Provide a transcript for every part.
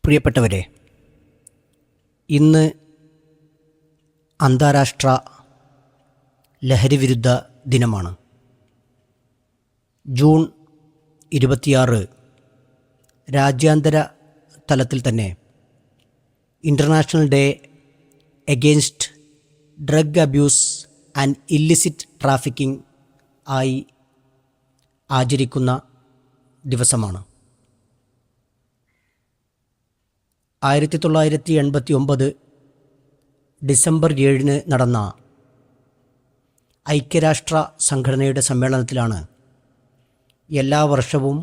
പ്രിയപ്പെട്ടവരെ, ഇന്ന് അന്താരാഷ്ട്ര ലഹരിവിരുദ്ധ ദിനമാണ്. ജൂൺ 26 രാജ്യാന്തര തലത്തിൽ തന്നെ international day against drug abuse and illicit trafficking ആയി ആചരിക്കുന്ന ദിവസമാണ്. 1989 ഡിസംബർ 7 നടന്ന ഐക്യരാഷ്ട്ര സംഘടനയുടെ സമ്മേളനത്തിലാണ് എല്ലാ വർഷവും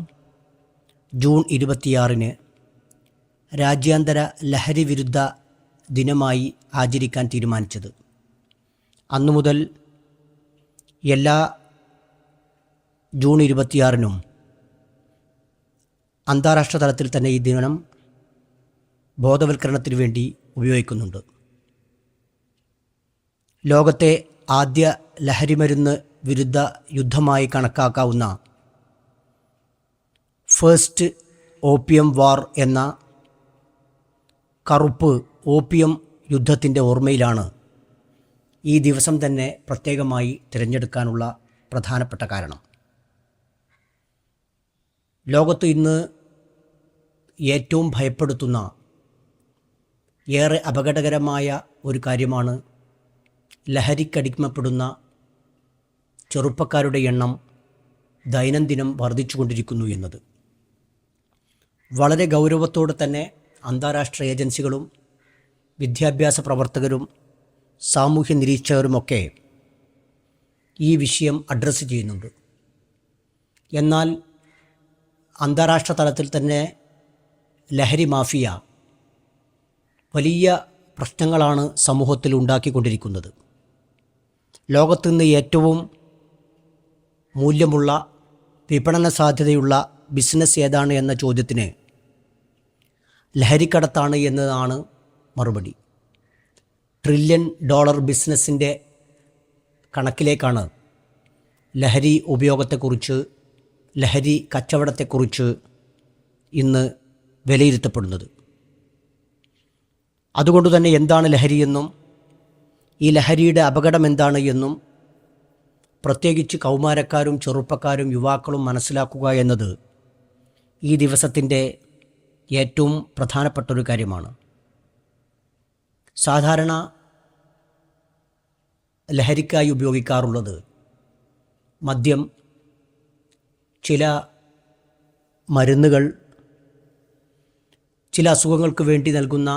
ജൂൺ 26 രാജ്യാന്തര ലഹരി വിരുദ്ധ ദിനമായി ആചരിക്കാൻ തീരുമാനിച്ചത്. അന്നു മുതൽ എല്ലാ ജൂൺ 26 അന്താരാഷ്ട്ര തലത്തിൽ തന്നെ ഈ ദിനം ബോധവൽക്കരണത്തിന് വേണ്ടി ഉപയോഗിക്കുന്നുണ്ട്. ലോകത്തെ ആദ്യ ലഹരിമരുന്ന് വിരുദ്ധ യുദ്ധമായി കണക്കാക്കാവുന്ന ഫസ്റ്റ് ഓപ്പിയം വാർ എന്ന കറുപ്പ് ഓപ്പിയം യുദ്ധത്തിൻ്റെ ഓർമ്മയിലാണ് ഈ ദിവസം തന്നെ പ്രത്യേകമായി തിരഞ്ഞെടുക്കാനുള്ള പ്രധാനപ്പെട്ട കാരണം. ലോകത്ത് ഇന്ന് ഏറ്റവും ഭയപ്പെടുത്തുന്ന, ഏറെ അപകടകരമായ ഒരു കാര്യമാണ് ലഹരിക്കടിമപ്പെടുന്ന ചെറുപ്പക്കാരുടെ എണ്ണം ദൈനംദിനം വർദ്ധിച്ചുകൊണ്ടിരിക്കുന്നു എന്നത്. വളരെ ഗൗരവത്തോടെ തന്നെ അന്താരാഷ്ട്ര ഏജൻസികളും വിദ്യാഭ്യാസ പ്രവർത്തകരും സാമൂഹ്യ നിരീക്ഷകരുമൊക്കെ ഈ വിഷയം അഡ്രസ്സ് ചെയ്യുന്നുണ്ട്. എന്നാൽ അന്താരാഷ്ട്ര തലത്തിൽ തന്നെ ലഹരി മാഫിയ വലിയ പ്രശ്നങ്ങളാണ് സമൂഹത്തിൽ ഉണ്ടാക്കിക്കൊണ്ടിരിക്കുന്നത്. ലോകത്തുനിന്ന് ഏറ്റവും മൂല്യമുള്ള, വിപണന സാധ്യതയുള്ള ബിസിനസ് ഏതാണ് എന്ന ചോദ്യത്തിന് ലഹരിക്കടത്താണ് എന്നതാണ് മറുപടി. $1 ട്രില്യൺ ബിസിനസ്സിൻ്റെ കണക്കിലേക്കാണ് ലഹരി ഉപയോഗത്തെക്കുറിച്ച്, ലഹരി കച്ചവടത്തെക്കുറിച്ച് ഇന്ന് വിലയിരുത്തപ്പെടുന്നത്. അതുകൊണ്ട് തന്നെ എന്താണ് ലഹരിയെന്നും ഈ ലഹരിയുടെ അപകടം എന്താണ് എന്നും പ്രത്യേകിച്ച് കൗമാരക്കാരും ചെറുപ്പക്കാരും യുവാക്കളും മനസ്സിലാക്കുക എന്നത് ഈ ദിവസത്തിൻ്റെ ഏറ്റവും പ്രധാനപ്പെട്ടൊരു കാര്യമാണ്. സാധാരണ ലഹരിക്കായി ഉപയോഗിക്കാറുള്ളത് മദ്യം, ചില മരുന്നുകൾ, ചില അസുഖങ്ങൾക്ക് വേണ്ടി നൽകുന്ന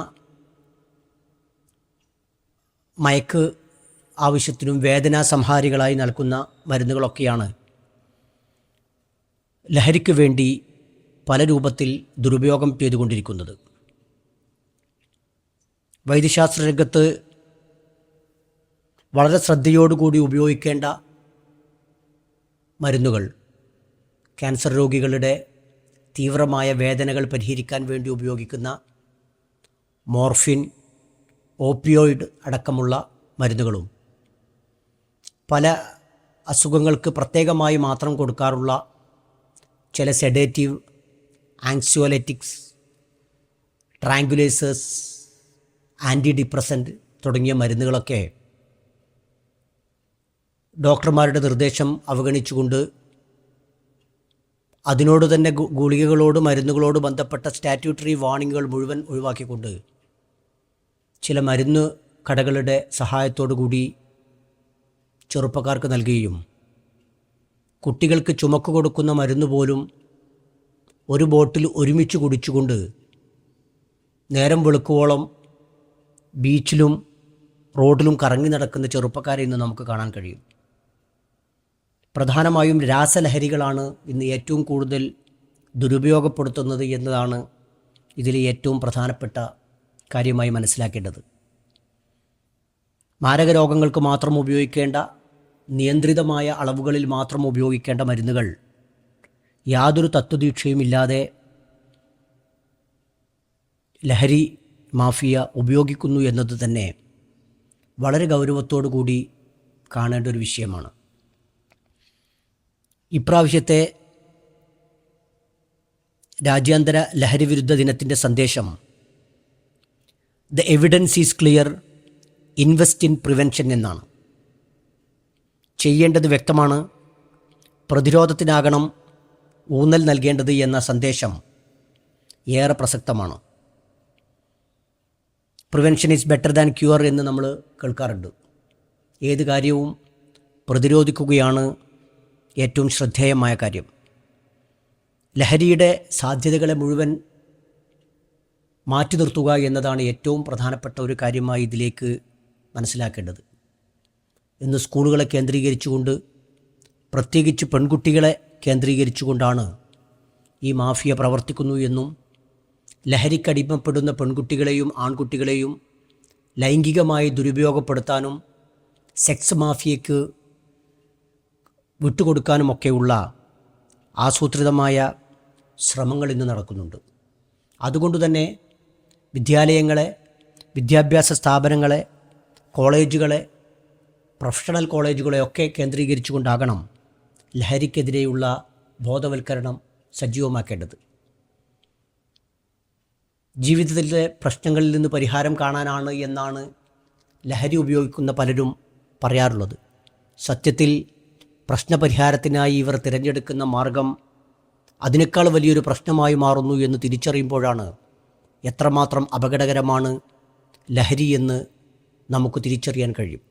മയക്ക് ആവശ്യത്തിനും വേദനാ സംഹാരികളായി നൽകുന്ന മരുന്നുകളൊക്കെയാണ് ലഹരിക്ക് വേണ്ടി പല രൂപത്തിൽ ദുരുപയോഗം ചെയ്തുകൊണ്ടിരിക്കുന്നത്. വൈദ്യശാസ്ത്ര രംഗത്ത് വളരെ ശ്രദ്ധയോടുകൂടി ഉപയോഗിക്കേണ്ട മരുന്നുകൾ, ക്യാൻസർ രോഗികളുടെ തീവ്രമായ വേദനകൾ പരിഹരിക്കാൻ വേണ്ടി ഉപയോഗിക്കുന്ന മോർഫിൻ, ഓപ്പിയോയിഡ് അടക്കമുള്ള മരുന്നുകളും, പല അസുഖങ്ങൾക്ക് പ്രത്യേകമായി മാത്രം കൊടുക്കാറുള്ള ചില സെഡേറ്റീവ്, ആങ്സിയോലറ്റിക്സ്, ട്രാങ്കുലൈസേഴ്സ്, ആൻറ്റി ഡിപ്രസൻറ്റ് തുടങ്ങിയ മരുന്നുകളൊക്കെ ഡോക്ടർമാരുടെ നിർദ്ദേശം അവഗണിച്ചുകൊണ്ട് അതിനോട് തന്നെ ഗുളികകളോട്, മരുന്നുകളോട് ബന്ധപ്പെട്ട സ്റ്റാറ്റ്യൂട്ടറി വാർണിങ്ങുകൾ മുഴുവൻ ഒഴിവാക്കിക്കൊണ്ട് ചില മരുന്ന് കടകളുടെ സഹായത്തോടു കൂടി ചെറുപ്പക്കാർക്ക് നൽകുകയും കുട്ടികൾക്ക് ചുമക്ക് കൊടുക്കുന്ന മരുന്ന് പോലും ഒരു ബോട്ടിൽ ഒരുമിച്ച് കുടിച്ചുകൊണ്ട് നേരം വെളുക്കുവോളം ബീച്ചിലും റോഡിലും കറങ്ങി നടക്കുന്ന ചെറുപ്പക്കാരെ ഇന്ന് നമുക്ക് കാണാൻ കഴിയും. പ്രധാനമായും രാസലഹരികളാണ് ഇന്ന് ഏറ്റവും കൂടുതൽ ദുരുപയോഗപ്പെടുത്തുന്നത് എന്നതാണ് ഇതിലെ ഏറ്റവും പ്രധാനപ്പെട്ട കാര്യമായി മനസ്സിലാക്കേണ്ടത്. മാരക രോഗങ്ങൾക്ക് മാത്രം ഉപയോഗിക്കേണ്ട, നിയന്ത്രിതമായ അളവുകളിൽ മാത്രം ഉപയോഗിക്കേണ്ട മരുന്നുകൾ യാതൊരു തത്വദീക്ഷയുമില്ലാതെ ലഹരി മാഫിയ ഉപയോഗിക്കുന്നു എന്നത് തന്നെ വളരെ ഗൗരവത്തോടു കൂടി കാണേണ്ട ഒരു വിഷയമാണ്. ഇപ്രാവശ്യത്തെ രാജ്യാന്തര ലഹരി വിരുദ്ധ ദിനത്തിൻ്റെ സന്ദേശം the evidence is clear, invest in prevention എന്നാണ്. ചെയ്യേണ്ടത് വ്യക്തമാണ്, പ്രതിരോധത്തിനാകണം ഊന്നൽ നൽകേണ്ടത് എന്ന സന്ദേശം ഏറെ പ്രസക്തമാണ്. Prevention is better than cure എന്ന് നമ്മൾ കേൾക്കാറുണ്ട്. ഏത് കാര്യവും പ്രതിരോധിക്കുകയാണ് ഏറ്റവും ശ്രദ്ധേയമായ കാര്യം. ലഹരിയുടെ സാധ്യതകളെ മുഴുവൻ മാറ്റി നിർത്തുക എന്നതാണ് ഏറ്റവും പ്രധാനപ്പെട്ട ഒരു കാര്യമായി ഇതിലേക്ക് മനസ്സിലാക്കേണ്ടത്. ഇന്ന് സ്കൂളുകളെ കേന്ദ്രീകരിച്ചുകൊണ്ട്, പ്രത്യേകിച്ച് പെൺകുട്ടികളെ കേന്ദ്രീകരിച്ചുകൊണ്ടാണ് ഈ മാഫിയ പ്രവർത്തിക്കുന്നു എന്നും ലഹരിക്കടിമപ്പെടുന്ന പെൺകുട്ടികളെയും ആൺകുട്ടികളെയും ലൈംഗികമായി ദുരുപയോഗപ്പെടുത്താനും സെക്സ് മാഫിയയ്ക്ക് വിട്ടുകൊടുക്കാനുമൊക്കെയുള്ള ആസൂത്രിതമായ ശ്രമങ്ങൾ ഇന്ന് നടക്കുന്നുണ്ട്. അതുകൊണ്ട് തന്നെ വിദ്യാലയങ്ങളെ, വിദ്യാഭ്യാസ സ്ഥാപനങ്ങളെ, കോളേജുകളെ, പ്രൊഫഷണൽ കോളേജുകളെയൊക്കെ കേന്ദ്രീകരിച്ചുകൊണ്ടാകണം ലഹരിക്കെതിരെയുള്ള ബോധവൽക്കരണം സജീവമാക്കേണ്ടത്. ജീവിതത്തിലെ പ്രശ്നങ്ങളിൽ നിന്ന് പരിഹാരം കാണാനാണ് എന്നാണ് ലഹരി ഉപയോഗിക്കുന്ന പലരും പറയാറുള്ളത്. സത്യത്തിൽ പ്രശ്നപരിഹാരത്തിനായി ഇവർ തിരഞ്ഞെടുക്കുന്ന മാർഗം അതിനേക്കാൾ വലിയൊരു പ്രശ്നമായി മാറുന്നു എന്ന് തിരിച്ചറിയുമ്പോഴാണ് എത്രമാത്രം അപകടകരമാണ് ലഹരി എന്ന് നമുക്ക് തിരിച്ചറിയാൻ കഴിയും.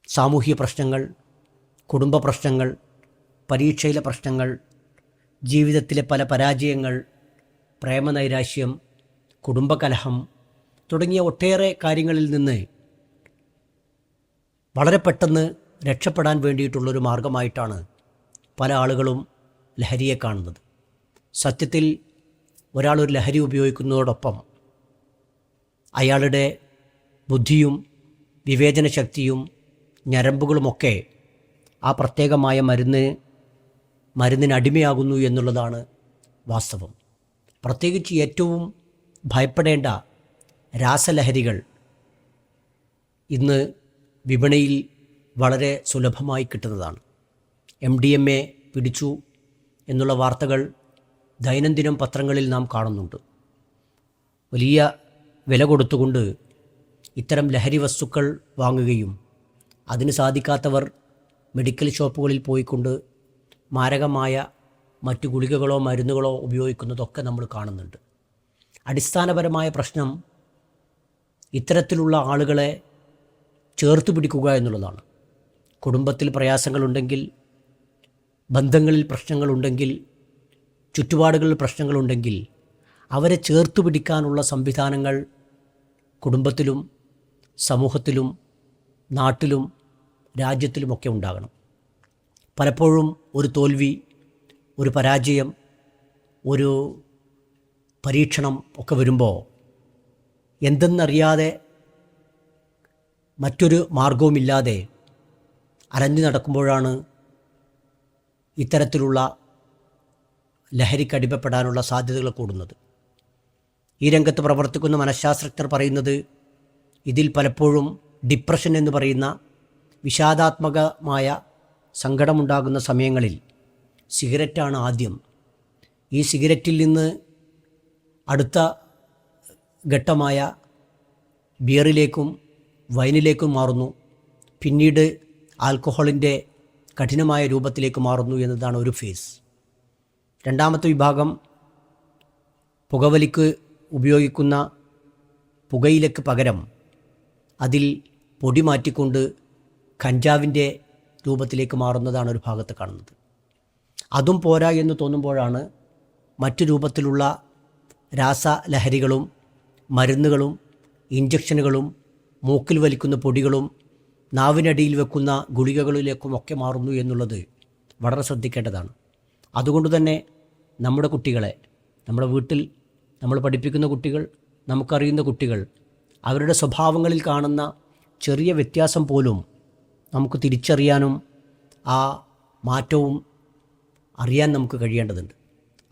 സാമൂഹിക പ്രശ്നങ്ങൾ, കുടുംബ പ്രശ്നങ്ങൾ, പരീക്ഷയിലെ പ്രശ്നങ്ങൾ, ജീവിതത്തിലെ പല പരാജയങ്ങൾ, പ്രേമനൈരാശ്യം, കുടുംബകലഹം തുടങ്ങിയ ഒട്ടേറെ കാര്യങ്ങളിൽ നിന്ന് വളരെ പെട്ടെന്ന് രക്ഷപ്പെടാൻ വേണ്ടിയിട്ടുള്ളൊരു മാർഗമായിട്ടാണ് പല ആളുകളും ലഹരിയെ കാണുന്നത്. സത്യത്തിൽ ഒരാളൊരു ലഹരി ഉപയോഗിക്കുന്നതോടൊപ്പം അയാളുടെ ബുദ്ധിയും വിവേചന ശക്തിയും ഞരമ്പുകളുമൊക്കെ ആ പ്രത്യേകമായ മരുന്നിന് അടിമയാകുന്നു എന്നുള്ളതാണ് വാസ്തവം. പ്രത്യേകിച്ച് ഏറ്റവും ഭയപ്പെടേണ്ട രാസലഹരികൾ ഇന്ന് വിപണിയിൽ വളരെ സുലഭമായി കിട്ടുന്നതാണ്. MDMA പിടിച്ചു എന്നുള്ള വാർത്തകൾ ദൈനംദിനം പത്രങ്ങളിൽ നാം കാണുന്നുണ്ട്. വലിയ വില കൊടുത്തുകൊണ്ട് ഇത്തരം ലഹരി വസ്തുക്കൾ വാങ്ങുകയും അതിന് സാധിക്കാത്തവർ മെഡിക്കൽ ഷോപ്പുകളിൽ പോയിക്കൊണ്ട് മാരകമായ മറ്റു ഗുളികകളോ മരുന്നുകളോ ഉപയോഗിക്കുന്നതൊക്കെ നമ്മൾ കാണുന്നുണ്ട്. അടിസ്ഥാനപരമായ പ്രശ്നം ഇത്തരത്തിലുള്ള ആളുകളെ ചേർത്ത് പിടിക്കുക എന്നുള്ളതാണ്. കുടുംബത്തിൽ പ്രയാസങ്ങളുണ്ടെങ്കിൽ, ബന്ധങ്ങളിൽ പ്രശ്നങ്ങളുണ്ടെങ്കിൽ, ചുറ്റുപാടുകളിൽ പ്രശ്നങ്ങളുണ്ടെങ്കിൽ അവരെ ചേർത്ത് പിടിക്കാനുള്ള സംവിധാനങ്ങൾ കുടുംബത്തിലും സമൂഹത്തിലും നാട്ടിലും രാജ്യത്തിലുമൊക്കെ ഉണ്ടാകണം. പലപ്പോഴും ഒരു തോൽവി, ഒരു പരാജയം, ഒരു പരീക്ഷണം ഒക്കെ വരുമ്പോൾ എന്തെന്നറിയാതെ മറ്റൊരു മാർഗവുമില്ലാതെ അലഞ്ഞു നടക്കുമ്പോഴാണ് ഇത്തരത്തിലുള്ള ലഹരിക്കടിമപ്പെടാനുള്ള സാധ്യതകൾ കൂടുന്നത്. ഈ രംഗത്ത് പ്രവർത്തിക്കുന്ന മനഃശാസ്ത്രജ്ഞർ പറയുന്നത് ഇതിൽ പലപ്പോഴും ഡിപ്രഷൻ എന്ന് പറയുന്ന വിഷാദാത്മകമായ സങ്കടമുണ്ടാകുന്ന സമയങ്ങളിൽ സിഗരറ്റാണ് ആദ്യം. ഈ സിഗരറ്റിൽ നിന്ന് അടുത്ത ഘട്ടമായ ബിയറിലേക്കും വൈനിലേക്കും മാറുന്നു. പിന്നീട് ആൽക്കഹോളിൻ്റെ കഠിനമായ രൂപത്തിലേക്ക് മാറുന്നു എന്നതാണ് ഒരു ഫേസ്. രണ്ടാമത്തെ വിഭാഗം പുകവലിക്ക് ഉപയോഗിക്കുന്ന പുകയിലക്ക് പകരം അതിൽ പൊടി മാറ്റിക്കൊണ്ട് കഞ്ചാവിൻ്റെ രൂപത്തിലേക്ക് മാറുന്നതാണ് ഒരു ഭാഗത്ത് കാണുന്നത്. അതും പോരാ എന്ന് തോന്നുമ്പോഴാണ് മറ്റു രൂപത്തിലുള്ള രാസലഹരികളും മരുന്നുകളും ഇഞ്ചക്ഷനുകളും മൂക്കിൽ വലിക്കുന്ന പൊടികളും നാവിനടിയിൽ വെക്കുന്ന ഗുളികകളിലേക്കുമൊക്കെ മാറുന്നു എന്നുള്ളത് വളരെ ശ്രദ്ധിക്കേണ്ടതാണ്. അതുകൊണ്ട് തന്നെ നമ്മുടെ കുട്ടികളെ, നമ്മുടെ വീട്ടിൽ നമ്മൾ പഠിപ്പിക്കുന്ന കുട്ടികൾ, നമുക്കറിയുന്ന കുട്ടികൾ, അവരുടെ സ്വഭാവങ്ങളിൽ കാണുന്ന ചെറിയ വ്യത്യാസം പോലും നമുക്ക് തിരിച്ചറിയാനും ആ മാറ്റവും അറിയാൻ നമുക്ക് കഴിയേണ്ടതുണ്ട്.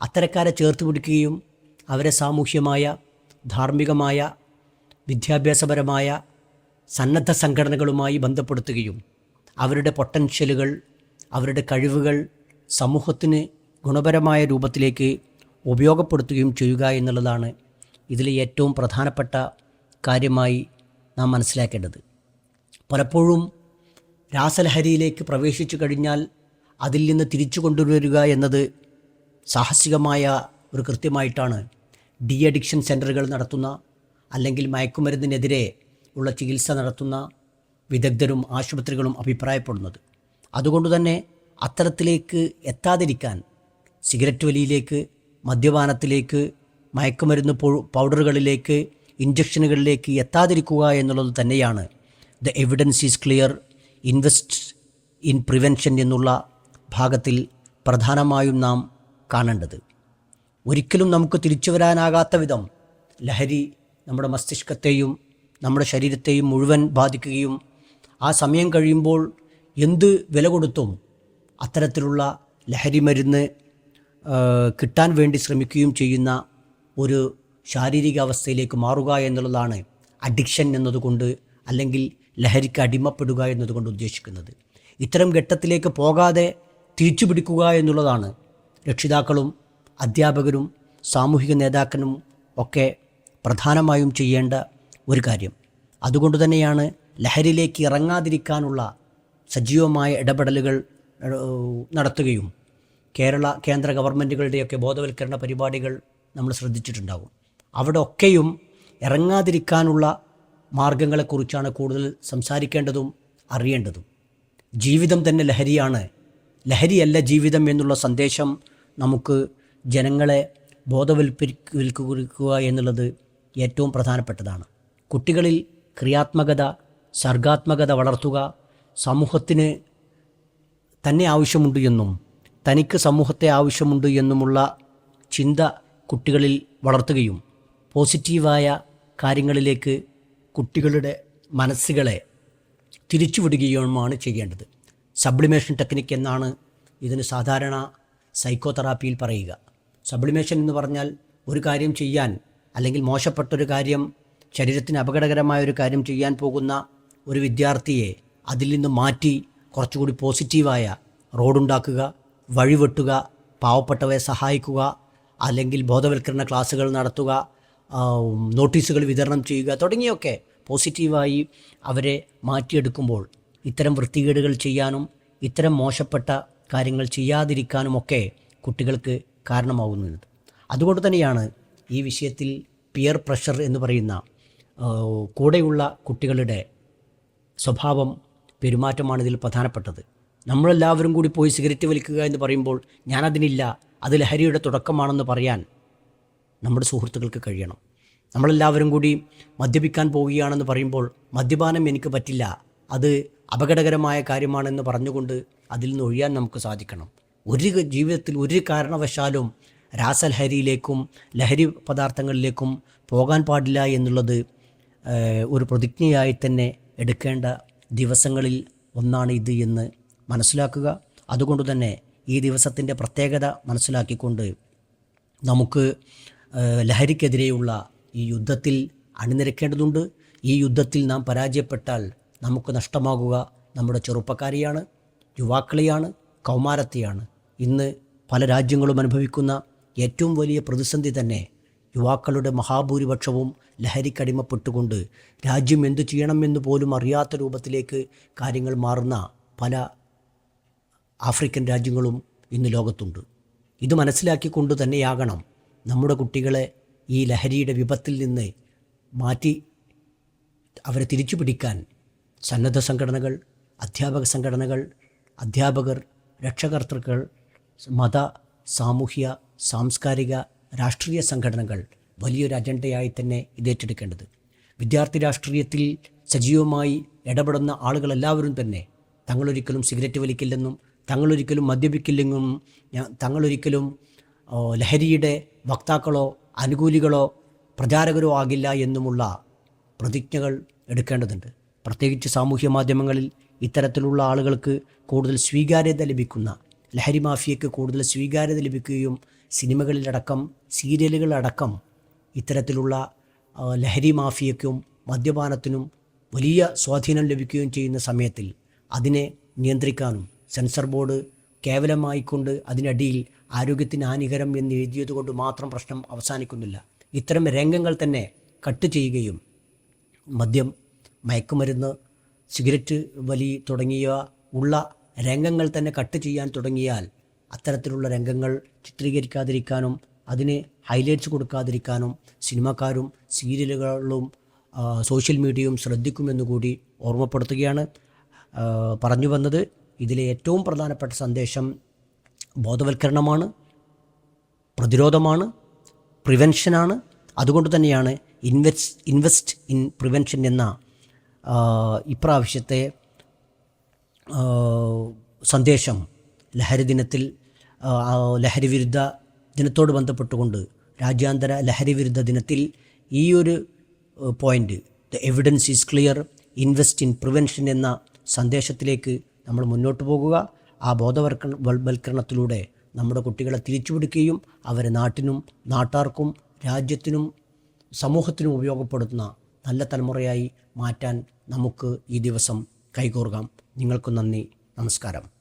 അത്തരക്കാരെ ചേർത്ത് പിടിക്കുകയും അവരെ സാമൂഹ്യമായ, ധാർമ്മികമായ, വിദ്യാഭ്യാസപരമായ സന്നദ്ധ സംഘടനകളുമായി ബന്ധപ്പെടുത്തുകയും അവരുടെ പൊട്ടൻഷ്യലുകൾ, അവരുടെ കഴിവുകൾ സമൂഹത്തിന് ഗുണപരമായ രൂപത്തിലേക്ക് ഉപയോഗപ്പെടുത്തുകയും ചെയ്യുക എന്നുള്ളതാണ് ഇതിലെ ഏറ്റവും പ്രധാനപ്പെട്ട കാര്യമായി നാം മനസ്സിലാക്കേണ്ടത്. പലപ്പോഴും രാസലഹരിയിലേക്ക് പ്രവേശിച്ചു കഴിഞ്ഞാൽ അതിൽ നിന്ന് തിരിച്ചു കൊണ്ടുവരിക എന്നത് സാഹസികമായ ഒരു കൃത്യമായിട്ടാണ് ഡി അഡിക്ഷൻ സെൻ്ററുകൾ നടത്തുന്ന അല്ലെങ്കിൽ മയക്കുമരുന്നിനെതിരെ ഉള്ള ചികിത്സ നടത്തുന്ന വിദഗ്ധരും ആശുപത്രികളും അഭിപ്രായപ്പെടുന്നത്. അതുകൊണ്ട് തന്നെ അത്തരത്തിലേക്ക് എത്താതിരിക്കാൻ സിഗരറ്റ് വലിയിലേക്ക്, മദ്യപാനത്തിലേക്ക്, മയക്കുമരുന്ന് പൗഡറുകളിലേക്ക്, ഇഞ്ചക്ഷനുകളിലേക്ക് എത്താതിരിക്കുക എന്നുള്ളത് തന്നെയാണ് the evidence is clear, invest in prevention എന്നുള്ള ഭാഗത്തിൽ പ്രധാനമായും നാം കാണേണ്ടത്. ഒരിക്കലും നമുക്ക് തിരിച്ചു വരാനാകാത്ത വിധം ലഹരി നമ്മുടെ മസ്തിഷ്കത്തെയും നമ്മുടെ ശരീരത്തെയും മുഴുവൻ ബാധിക്കുകയും ആ സമയം കഴിയുമ്പോൾ എന്ത് വില കൊടുത്തും അത്തരത്തിലുള്ള ലഹരി മരുന്ന് കിട്ടാൻ വേണ്ടി ശ്രമിക്കുകയും ചെയ്യുന്ന ഒരു ശാരീരിക അവസ്ഥയിലേക്ക് മാറുക എന്നുള്ളതാണ് അഡിക്ഷൻ എന്നതുകൊണ്ട് അല്ലെങ്കിൽ ലഹരിക്ക് അടിമപ്പെടുക എന്നതുകൊണ്ട് ഉദ്ദേശിക്കുന്നത്. ഇത്തരം ഘട്ടത്തിലേക്ക് പോകാതെ തിരിച്ചു പിടിക്കുക എന്നുള്ളതാണ് രക്ഷിതാക്കളും അധ്യാപകരും സാമൂഹിക നേതാക്കളും ഒക്കെ പ്രധാനമായും ചെയ്യേണ്ട ഒരു കാര്യം. അതുകൊണ്ട് തന്നെയാണ് ലഹരിയിലേക്ക് ഇറങ്ങാതിരിക്കാനുള്ള സജീവമായ ഇടപെടലുകൾ നടത്തുകയും കേന്ദ്ര ഗവൺമെൻറ്റുകളുടെയൊക്കെ ബോധവൽക്കരണ പരിപാടികൾ നമ്മൾ ശ്രദ്ധിച്ചിട്ടുണ്ടാകും. അവിടെ ഒക്കെയും ഇറങ്ങാതിരിക്കാനുള്ള മാർഗങ്ങളെക്കുറിച്ചാണ് കൂടുതൽ സംസാരിക്കേണ്ടതും അറിയേണ്ടതും. ജീവിതം തന്നെ ലഹരിയാണ്, ലഹരിയല്ല ജീവിതം എന്നുള്ള സന്ദേശം നമുക്ക് ജനങ്ങളെ ബോധവൽക്കരിക്കുക എന്നുള്ളത് ഏറ്റവും പ്രധാനപ്പെട്ടതാണ്. കുട്ടികളിൽ ക്രിയാത്മകത, സർഗാത്മകത വളർത്തുക, സമൂഹത്തിന് തന്നെ ആവശ്യമുണ്ട് എന്നും തനിക്ക് സമൂഹത്തെ ആവശ്യമുണ്ട് എന്നുമുള്ള ചിന്ത കുട്ടികളിൽ വളർത്തുകയും പോസിറ്റീവായ കാര്യങ്ങളിലേക്ക് കുട്ടികളുടെ മനസ്സുകളെ തിരിച്ചുവിടുകയുമാണ് ചെയ്യേണ്ടത്. സബ്ലിമേഷൻ ടെക്നിക്ക് എന്നാണ് ഇതിന് സാധാരണ സൈക്കോ തെറാപ്പിയിൽ പറയുക. സബ്ലിമേഷൻ എന്ന് പറഞ്ഞാൽ ഒരു കാര്യം ചെയ്യാൻ അല്ലെങ്കിൽ മോശപ്പെട്ടൊരു കാര്യം, ശരീരത്തിന് അപകടകരമായ ഒരു കാര്യം ചെയ്യാൻ പോകുന്ന ഒരു വിദ്യാർത്ഥിയെ അതിൽ നിന്ന് മാറ്റി കുറച്ചുകൂടി പോസിറ്റീവായ റോഡുണ്ടാക്കുക, വഴിവെട്ടുക, പാവപ്പെട്ടവരെ സഹായിക്കുക, അല്ലെങ്കിൽ ബോധവൽക്കരണ ക്ലാസ്സുകൾ നടത്തുക, നോട്ടീസുകൾ വിതരണം ചെയ്യുക തുടങ്ങിയൊക്കെ പോസിറ്റീവായി അവരെ മാറ്റിയെടുക്കുമ്പോൾ ഇത്തരം വൃത്തികേടുകൾ ചെയ്യാനും ഇത്തരം മോശപ്പെട്ട കാര്യങ്ങൾ ചെയ്യാതിരിക്കാനുമൊക്കെ കുട്ടികൾക്ക് കാരണമാകുന്നത്. അതുകൊണ്ട് തന്നെയാണ് ഈ വിഷയത്തിൽ പിയർ പ്രഷർ എന്ന് പറയുന്ന കൂടെയുള്ള കുട്ടികളുടെ സ്വഭാവം, പെരുമാറ്റമാണ് ഇതിൽ പ്രധാനപ്പെട്ടത്. നമ്മളെല്ലാവരും കൂടി പോയി സിഗരറ്റ് വലിക്കുക എന്ന് പറയുമ്പോൾ ഞാനതിനില്ല, അത് ലഹരിയുടെ തുടക്കമാണെന്ന് പറയാൻ നമ്മുടെ സുഹൃത്തുക്കൾക്ക് കഴിയണം. നമ്മളെല്ലാവരും കൂടി മദ്യപിക്കാൻ പോവുകയാണെന്ന് പറയുമ്പോൾ മദ്യപാനം എനിക്ക് പറ്റില്ല, അത് അപകടകരമായ കാര്യമാണെന്ന് പറഞ്ഞുകൊണ്ട് അതിൽ നിന്ന് ഒഴിയാൻ നമുക്ക് സാധിക്കണം. ജീവിതത്തിൽ ഒരു കാരണവശാലും രാസലഹരിയിലേക്കും ലഹരി പദാർത്ഥങ്ങളിലേക്കും പോകാൻ പാടില്ല എന്നുള്ളത് ഒരു പ്രതിജ്ഞയായി തന്നെ എടുക്കേണ്ട ദിവസങ്ങളിൽ ഒന്നാണ് ഇത് എന്ന് മനസ്സിലാക്കുക. അതുകൊണ്ട് തന്നെ ഈ ദിവസത്തിൻ്റെ പ്രത്യേകത മനസ്സിലാക്കിക്കൊണ്ട് നമുക്ക് ലഹരിക്കെതിരെയുള്ള ഈ യുദ്ധത്തിൽ അണിനിരക്കേണ്ടതുണ്ട്. ഈ യുദ്ധത്തിൽ നാം പരാജയപ്പെട്ടാൽ നമുക്ക് നഷ്ടമാകുക നമ്മുടെ ചെറുപ്പക്കാരെയാണ്, യുവാക്കളെയാണ്, കൗമാരത്തെയാണ്. ഇന്ന് പല രാജ്യങ്ങളും അനുഭവിക്കുന്ന ഏറ്റവും വലിയ പ്രതിസന്ധി തന്നെ യുവാക്കളുടെ മഹാഭൂരിപക്ഷവും ലഹരിക്കടിമപ്പെട്ടുകൊണ്ട് രാജ്യം എന്തു ചെയ്യണമെന്ന് പോലും അറിയാത്ത രൂപത്തിലേക്ക് കാര്യങ്ങൾ മാറുന്ന പല ആഫ്രിക്കൻ രാജ്യങ്ങളും ഇന്ന് ലോകത്തുണ്ട്. ഇത് മനസ്സിലാക്കിക്കൊണ്ട് തന്നെയാകണം നമ്മുടെ കുട്ടികളെ ഈ ലഹരിയുടെ വിപത്തിൽ നിന്ന് മാറ്റി അവരെ തിരിച്ചു പിടിക്കാൻ സന്നദ്ധ സംഘടനകൾ, അധ്യാപക സംഘടനകൾ, അധ്യാപകർ, രക്ഷകർത്തൃക്കൾ, മത, സാമൂഹ്യ, സാംസ്കാരിക, രാഷ്ട്രീയ സംഘടനകൾ വലിയൊരു അജണ്ടയായി തന്നെ ഇത് ഏറ്റെടുക്കേണ്ടത്. വിദ്യാർത്ഥി രാഷ്ട്രീയത്തിൽ സജീവമായി ഇടപെടുന്ന ആളുകളെല്ലാവരും തന്നെ തങ്ങളൊരിക്കലും സിഗരറ്റ് വലിക്കില്ലെന്നും തങ്ങളൊരിക്കലും മദ്യപിക്കില്ലെന്നും തങ്ങളൊരിക്കലും ലഹരിയുടെ വക്താക്കളോ അനുകൂലികളോ പ്രചാരകരോ ആകില്ല എന്നുമുള്ള പ്രതിജ്ഞകൾ എടുക്കേണ്ടതുണ്ട്. പ്രത്യേകിച്ച് സാമൂഹ്യ മാധ്യമങ്ങളിൽ ഇത്തരത്തിലുള്ള ആളുകൾക്ക് കൂടുതൽ സ്വീകാര്യത ലഭിക്കുന്ന, ലഹരി മാഫിയയ്ക്ക് കൂടുതൽ സ്വീകാര്യത ലഭിക്കുകയും സിനിമകളിലടക്കം സീരിയലുകളടക്കം ഇത്തരത്തിലുള്ള ലഹരി മാഫിയയ്ക്കും മദ്യപാനത്തിനും വലിയ സ്വാധീനം ലഭിക്കുകയും ചെയ്യുന്ന സമയത്തിൽ അതിനെ നിയന്ത്രിക്കാനും സെൻസർ ബോർഡ് കേവലമായിക്കൊണ്ട് അതിനടിയിൽ ആരോഗ്യത്തിന് ഹാനികരം എന്ന് എഴുതിയതുകൊണ്ട് മാത്രം പ്രശ്നം അവസാനിക്കുന്നില്ല. ഇത്തരം രംഗങ്ങൾ തന്നെ കട്ട് ചെയ്യുകയും മദ്യം, മയക്കുമരുന്ന്, സിഗരറ്റ് വലി തുടങ്ങിയ ഉള്ള രംഗങ്ങൾ തന്നെ കട്ട് ചെയ്യാൻ തുടങ്ങിയാൽ അത്തരത്തിലുള്ള രംഗങ്ങൾ ചിത്രീകരിക്കാതിരിക്കാനും അതിന് ഹൈലൈറ്റ്സ് കൊടുക്കാതിരിക്കാനും സിനിമാക്കാരും സീരിയലുകളും സോഷ്യൽ മീഡിയയും ശ്രദ്ധിക്കുമെന്നുകൂടി ഓർമ്മപ്പെടുത്തുകയാണ്. പറഞ്ഞു വന്നത് ഇതിലെ ഏറ്റവും പ്രധാനപ്പെട്ട സന്ദേശം ബോധവൽക്കരണമാണ്, പ്രതിരോധമാണ്, പ്രിവെൻഷനാണ്. അതുകൊണ്ട് തന്നെയാണ് ഇൻവെസ്റ്റ് ഇൻ പ്രിവെൻഷൻ എന്ന ഇപ്രാവശ്യത്തെ സന്ദേശം ലഹരി ദിനത്തിൽ ലഹരി വിരുദ്ധ ദിനത്തോട് ബന്ധപ്പെട്ടുകൊണ്ട് രാജ്യാന്തര ലഹരി വിരുദ്ധ ദിനത്തിൽ ഈ ഒരു point, the evidence is clear, invest in prevention എന്ന സന്ദേശത്തിലേക്ക് നമ്മൾ മുന്നോട്ട് പോകുക. ആ ബോധവൽക്കരണത്തിലൂടെ നമ്മുടെ കുട്ടികളെ തിരിച്ചുപിടിക്കുകയും അവരെ നാട്ടിനും നാട്ടാർക്കും രാജ്യത്തിനും സമൂഹത്തിനും ഉപയോഗപ്പെടുത്തുന്ന നല്ല തലമുറയായി മാറ്റാൻ നമുക്ക് ഈ ദിവസം കൈകോർക്കാം. നിങ്ങൾക്ക് നന്ദി, നമസ്കാരം.